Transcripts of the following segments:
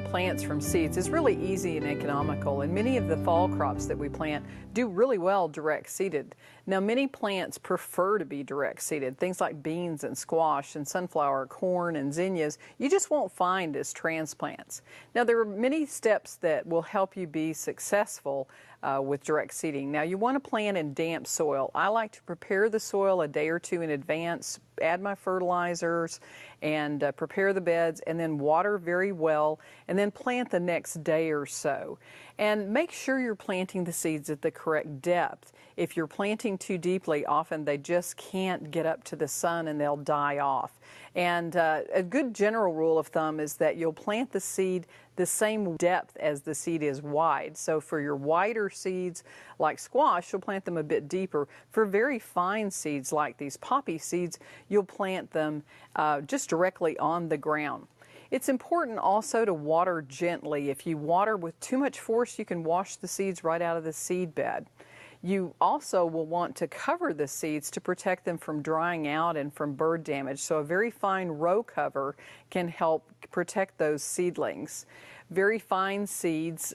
plants from seeds is really easy and economical, and many of the fall crops that we plant do really well direct seeded. Now, many plants prefer to be direct seeded. Things like beans and squash and sunflower, corn and zinnias, you just won't find as transplants. Now, there are many steps that will help you be successful with direct seeding. Now, you want to plant in damp soil. I like to prepare the soil a day or two in advance, add my fertilizers, and prepare the beds, and then water very well, and then plant the next day or so. And make sure you're planting the seeds at the correct depth. If you're planting too deeply, often they just can't get up to the sun and they'll die off. And a good general rule of thumb is that you'll plant the seed the same depth as the seed is wide. So for your wider seeds like squash, you'll plant them a bit deeper. For very fine seeds like these poppy seeds, you'll plant them just directly on the ground. It's important also to water gently. If you water with too much force, you can wash the seeds right out of the seed bed. You also will want to cover the seeds to protect them from drying out and from bird damage. So a very fine row cover can help protect those seedlings. Very fine seeds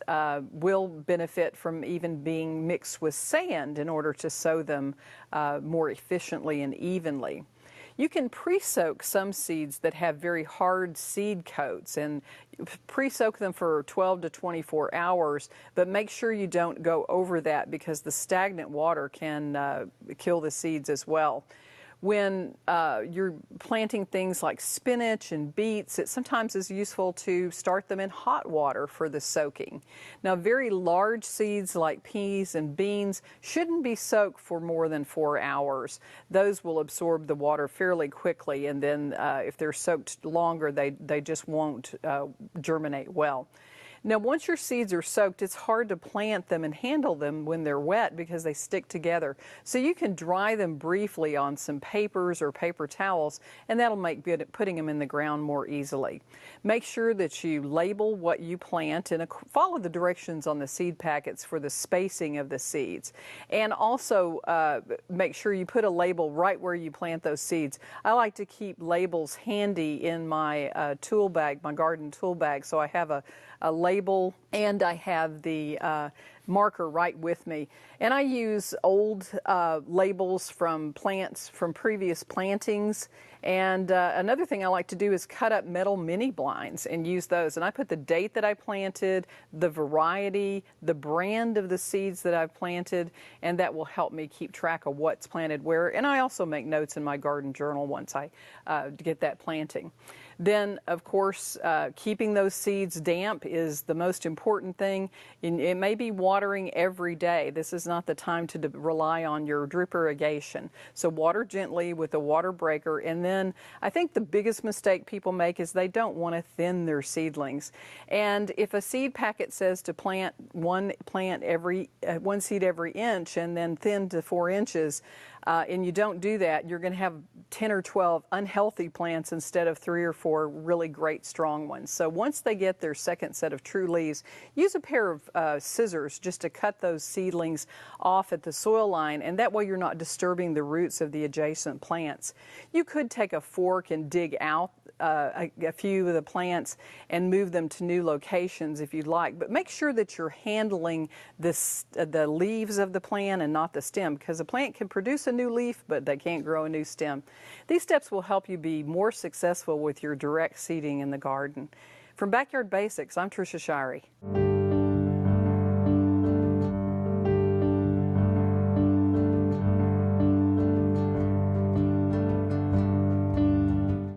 will benefit from even being mixed with sand in order to sow them more efficiently and evenly. You can pre-soak some seeds that have very hard seed coats and pre-soak them for 12 to 24 hours, but make sure you don't go over that because the stagnant water can kill the seeds as well. When you're planting things like spinach and beets, it sometimes is useful to start them in hot water for the soaking. Now, very large seeds like peas and beans shouldn't be soaked for more than 4 hours. Those will absorb the water fairly quickly, and then if they're soaked longer, they just won't germinate well. Now, once your seeds are soaked, it's hard to plant them and handle them when they're wet because they stick together. So you can dry them briefly on some papers or paper towels, and that'll make putting them in the ground more easily. Make sure that you label what you plant and follow the directions on the seed packets for the spacing of the seeds. And also make sure you put a label right where you plant those seeds. I like to keep labels handy in my tool bag, my garden tool bag, so I have a label and I have the marker right with me. And I use old labels from plants from previous plantings. And another thing I like to do is cut up metal mini blinds and use those. And I put the date that I planted, the variety, the brand of the seeds that I've planted, and that will help me keep track of what's planted where. And I also make notes in my garden journal once I get that planting. Then, of course, keeping those seeds damp is the most important thing. It may be watering every day. This is not the time to rely on your drip irrigation. So water gently with a water breaker. And then I think the biggest mistake people make is they don't want to thin their seedlings. And if a seed packet says to plant one seed every inch and then thin to 4 inches, and you don't do that, you're going to have 10 or 12 unhealthy plants instead of 3 or 4 really great strong ones. So once they get their second set of true leaves, use a pair of scissors just to cut those seedlings off at the soil line, and that way you're not disturbing the roots of the adjacent plants. You could take a fork and dig out a few of the plants and move them to new locations if you'd like, but make sure that you're handling the leaves of the plant and not the stem, because a plant can produce a new leaf, but they can't grow a new stem. These steps will help you be more successful with your direct seeding in the garden. From Backyard Basics, I'm Trisha Shirey.